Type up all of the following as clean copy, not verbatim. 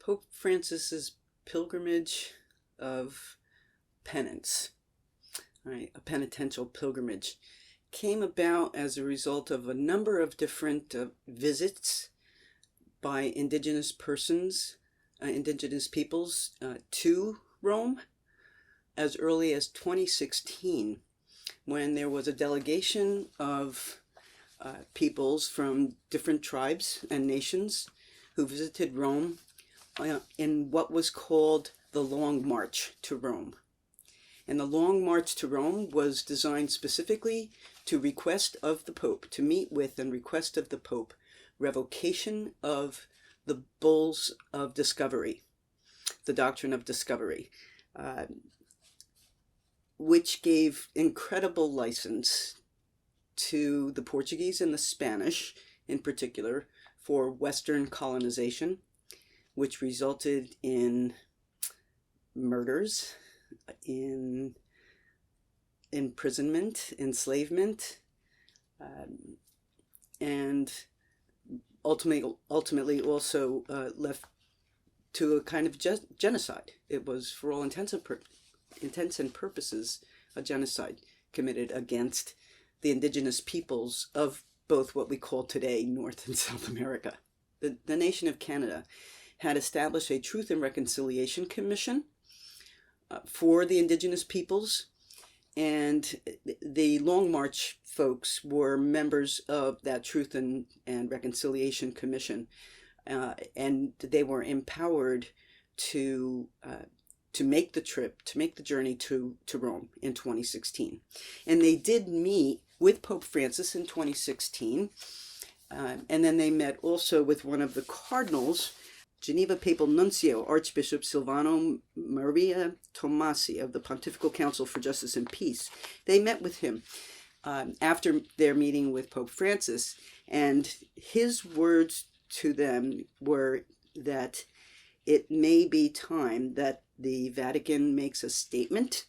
Pope Francis's pilgrimage of penance, right, a penitential pilgrimage, came about as a result of a number of different visits by indigenous persons, indigenous peoples to Rome as early as 2016, when there was a delegation of peoples from different tribes and nations who visited Rome in what was called the Long March to Rome. And the Long March to Rome was designed specifically to request of the Pope, to meet with and request of the Pope, revocation of the bulls of discovery, the doctrine of discovery, which gave incredible license to the Portuguese and the Spanish in particular for Western colonization, which resulted in murders, in imprisonment, enslavement, and ultimately also left to a kind of genocide. It was, for all intents and purposes, a genocide committed against the indigenous peoples of both what we call today North and South America. The nation of Canada had established a Truth and Reconciliation Commission for the indigenous peoples, and the Long March folks were members of that Truth and Reconciliation Commission, and they were empowered to make the trip, to make the journey to Rome in 2016. And they did meet with Pope Francis in 2016, and then they met also with one of the cardinals, Geneva Papal Nuncio, Archbishop Silvano Maria Tomasi of the Pontifical Council for Justice and Peace. They met with him after their meeting with Pope Francis, and his words to them were that it may be time that the Vatican makes a statement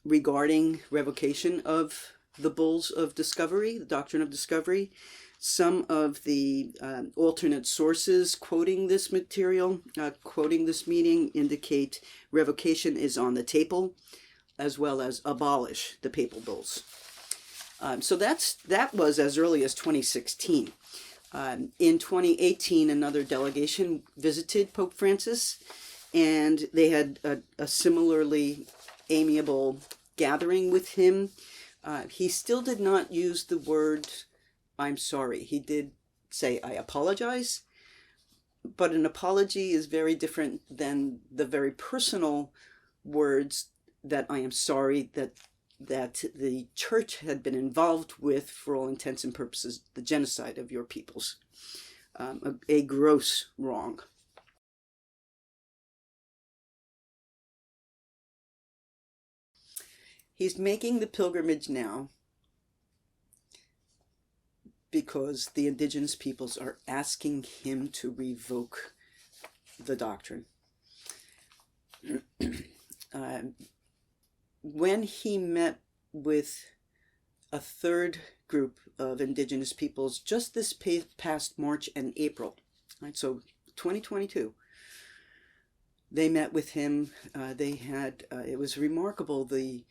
regarding revocation of the bulls of discovery, the doctrine of discovery. Some of the alternate sources quoting this material, quoting this meeting, indicate revocation is on the table, as well as abolish the papal bulls. So that was as early as 2016. In 2018, another delegation visited Pope Francis, and they had a similarly amiable gathering with him. He still did not use the word "I'm sorry." He did say, "I apologize," but an apology is very different than the very personal words that "I am sorry that the church had been involved with, for all intents and purposes, the genocide of your peoples." A gross wrong. He's making the pilgrimage now because the indigenous peoples are asking him to revoke the doctrine. When he met with a third group of indigenous peoples just this past March and April, right, so 2022, they met with him. They had, it was remarkable, the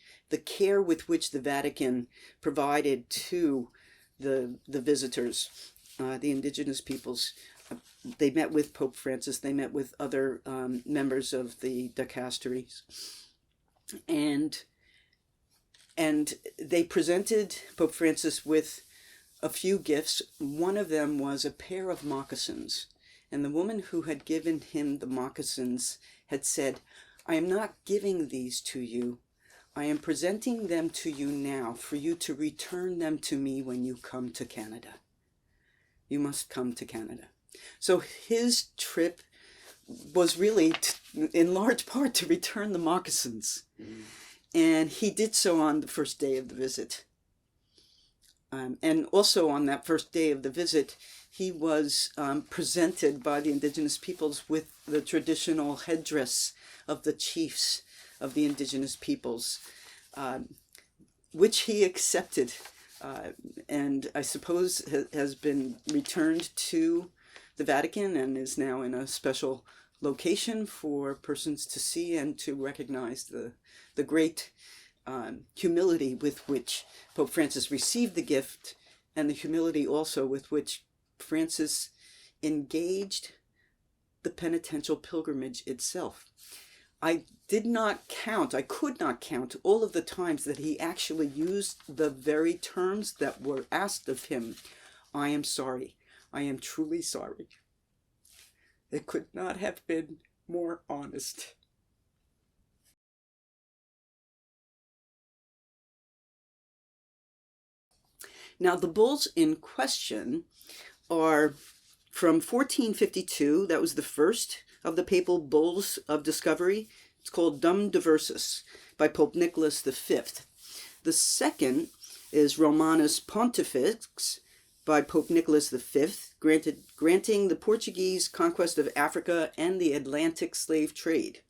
care with which the Vatican provided to the visitors, the indigenous peoples. They met with Pope Francis. They met with other members of the dicasteries, and they presented Pope Francis with a few gifts. One of them was a pair of moccasins. And the woman who had given him the moccasins had said, "I am not giving these to you. I am presenting them to you now for you to return them to me when you come to Canada. You must come to Canada." So his trip was really, in large part, to return the moccasins. Mm. And he did so on the first day of the visit. And also on that first day of the visit, he was presented by the indigenous peoples with the traditional headdress of the chiefs of the indigenous peoples, which he accepted, and I suppose has been returned to the Vatican and is now in a special location for persons to see and to recognize the great humility with which Pope Francis received the gift, and the humility also with which Francis engaged the penitential pilgrimage itself. I could not count all of the times that he actually used the very terms that were asked of him. I am sorry. I am truly sorry. It could not have been more honest. Now, the bulls in question are from 1452. That was the first of the papal bulls of discovery. It's called Dum Diversus by Pope Nicholas V. The second is Romanus Pontifex by Pope Nicholas V, granting the Portuguese conquest of Africa and the Atlantic slave trade.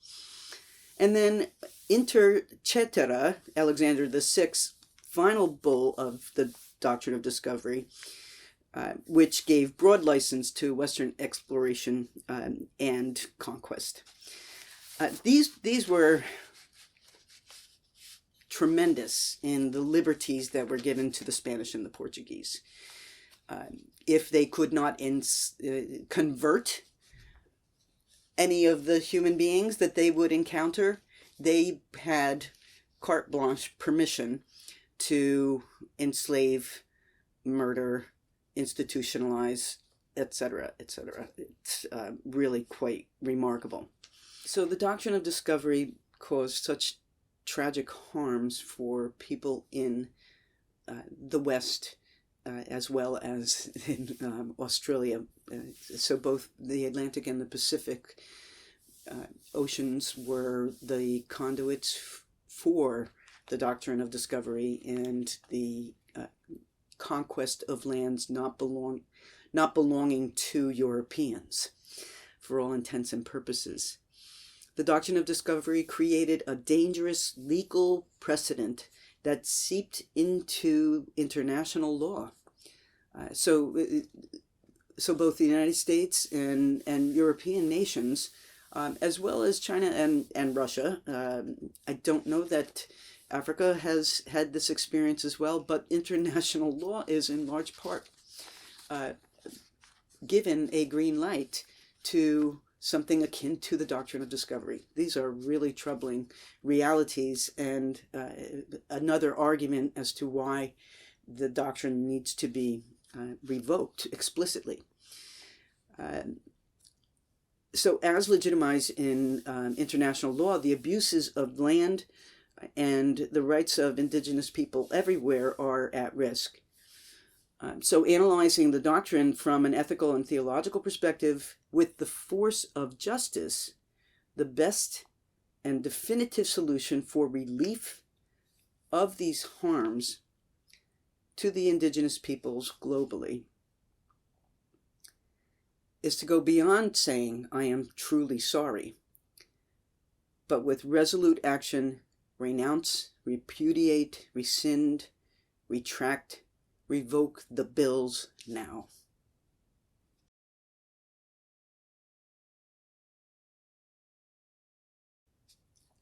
And then Inter Cetera, Alexander VI, final bull of the doctrine of discovery, which gave broad license to Western exploration and conquest. These were tremendous in the liberties that were given to the Spanish and the Portuguese. If they could not convert any of the human beings that they would encounter, they had carte blanche permission to enslave, murder, institutionalize, etc., etc. It's really quite remarkable. So the doctrine of discovery caused such tragic harms for people in the West as well as in Australia. So both the Atlantic and the Pacific oceans were the conduits for the doctrine of discovery and the conquest of lands not belonging to Europeans, for all intents and purposes. The doctrine of discovery created a dangerous legal precedent that seeped into international law. So both the United States and European nations, as well as China and Russia, I don't know that Africa has had this experience as well, but international law is in large part given a green light to something akin to the doctrine of discovery. These are really troubling realities, and another argument as to why the doctrine needs to be revoked explicitly. So as legitimized in international law, the abuses of land and the rights of indigenous people everywhere are at risk. So analyzing the doctrine from an ethical and theological perspective with the force of justice, the best and definitive solution for relief of these harms to the indigenous peoples globally is to go beyond saying, I am truly sorry, but with resolute action, renounce, repudiate, rescind, retract, revoke the bills now.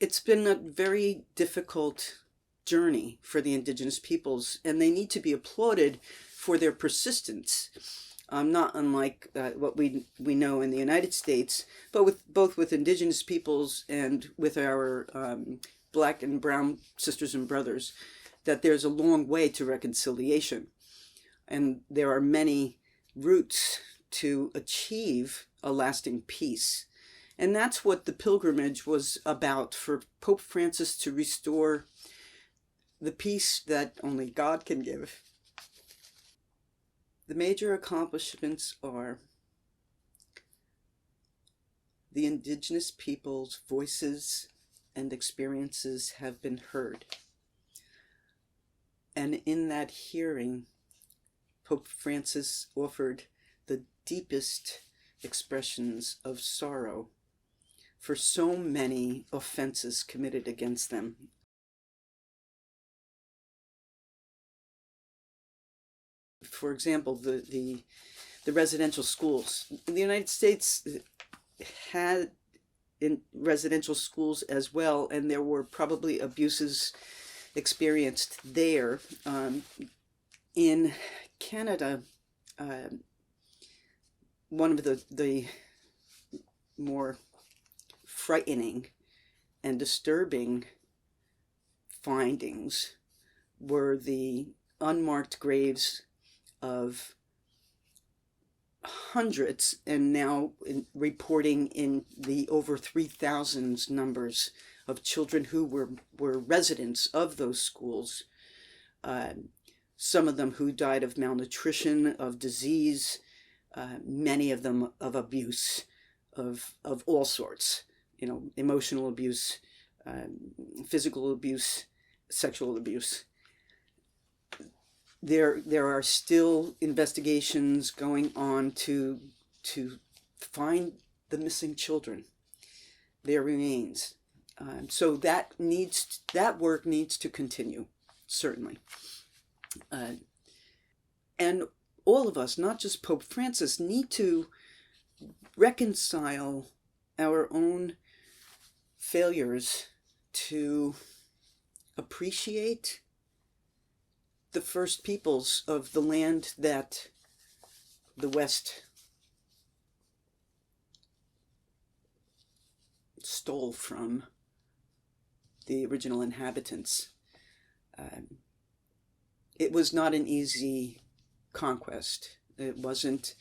It's been a very difficult journey for the indigenous peoples, and they need to be applauded for their persistence. Not unlike what we know in the United States, but both with indigenous peoples and with our Black and brown sisters and brothers, that there's a long way to reconciliation. And there are many routes to achieve a lasting peace. And that's what the pilgrimage was about, for Pope Francis to restore the peace that only God can give. The major accomplishments are the indigenous people's voices and experiences have been heard. And in that hearing, Pope Francis offered the deepest expressions of sorrow for so many offenses committed against them. For example, the the residential schools. The United States had in residential schools as well, and there were probably abuses experienced there. In Canada, one of the more frightening and disturbing findings were the unmarked graves of hundreds, and now reporting in the over 3,000 numbers of children who were residents of those schools. Some of them who died of malnutrition, of disease, many of them of abuse of all sorts, emotional abuse, physical abuse, sexual abuse. There are still investigations going on to find the missing children, their remains. So that work needs to continue, certainly. And all of us, not just Pope Francis, need to reconcile our own failures to appreciate the first peoples of the land that the West stole from the original inhabitants. It was not an easy conquest. It wasn't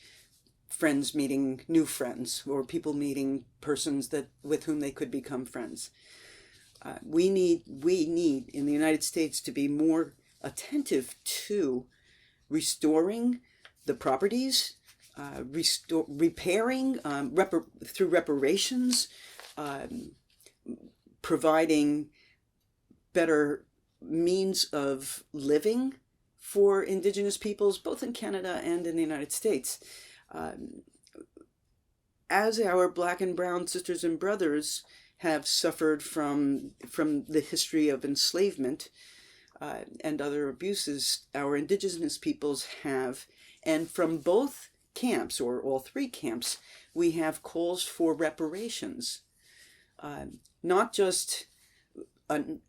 friends meeting new friends or people meeting persons with whom they could become friends. We need in the United States to be more attentive to restoring the properties, repairing through reparations, providing better means of living for indigenous peoples, both in Canada and in the United States. As our Black and brown sisters and brothers have suffered from the history of enslavement and other abuses, our indigenous peoples have, and from both camps, or all three camps, we have calls for reparations. Not just an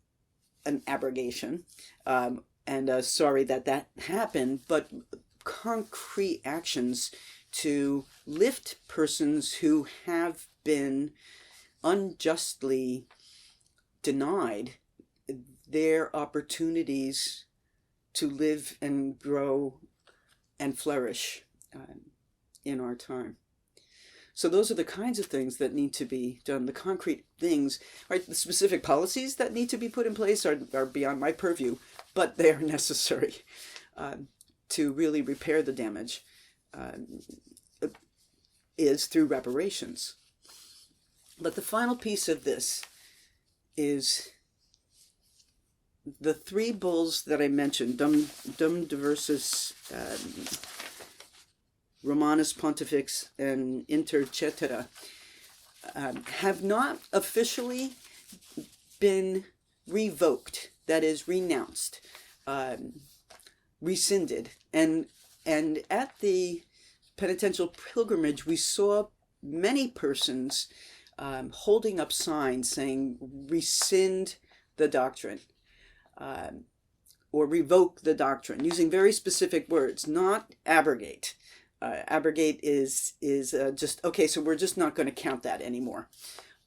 abrogation, and sorry that happened, but concrete actions to lift persons who have been unjustly denied their opportunities to live and grow and flourish in our time. So those are the kinds of things that need to be done, the concrete things, right? The specific policies that need to be put in place are beyond my purview, but they are necessary to really repair the damage, is through reparations. But the final piece of this is the three bulls that I mentioned, Dum Diversus, Romanus Pontifex, and Inter Cetera, have not officially been revoked, that is, renounced, rescinded. And at the Penitential Pilgrimage, we saw many persons holding up signs saying, rescind the doctrine, or revoke the doctrine, using very specific words, not abrogate. Abrogate is just, okay, so we're just not going to count that anymore.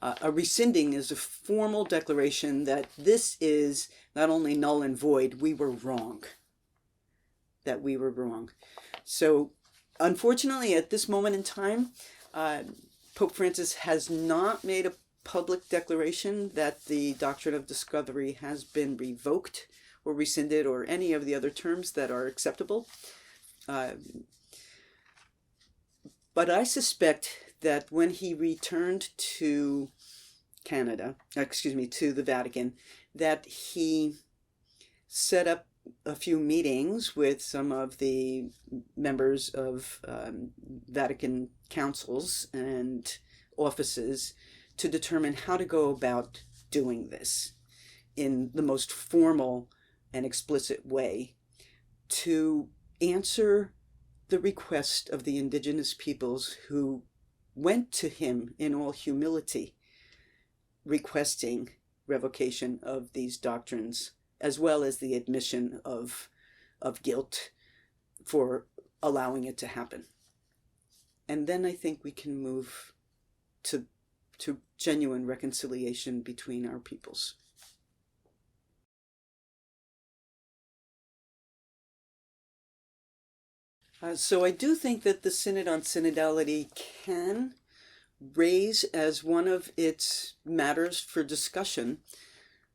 A rescinding is a formal declaration that this is not only null and void, we were wrong. That we were wrong. So, unfortunately, at this moment in time, Pope Francis has not made a public declaration that the doctrine of discovery has been revoked or rescinded, or any of the other terms that are acceptable. But I suspect that when he returned to to the Vatican, that he set up a few meetings with some of the members of Vatican councils and offices to determine how to go about doing this in the most formal and explicit way to answer the request of the indigenous peoples who went to him in all humility, requesting revocation of these doctrines, as well as the admission of guilt for allowing it to happen. And then I think we can move to genuine reconciliation between our peoples. So I do think that the Synod on Synodality can raise as one of its matters for discussion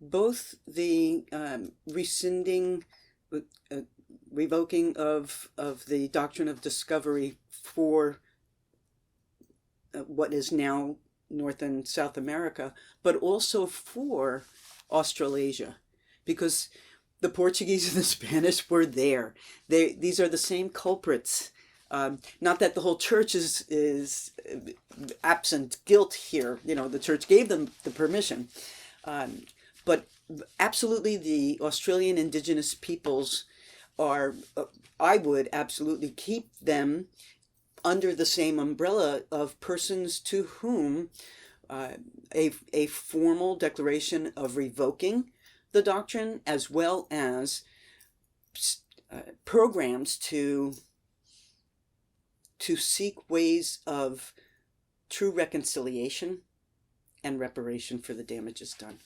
both the revoking of the doctrine of discovery for what is now North and South America, but also for Australasia, because the Portuguese and the Spanish were there. These are the same culprits. Not that the whole church is absent guilt here. You know, the church gave them the permission. But absolutely the Australian indigenous peoples are, I would absolutely keep them under the same umbrella of persons to whom a formal declaration of revoking the doctrine, as well as programs to seek ways of true reconciliation and reparation for the damages done.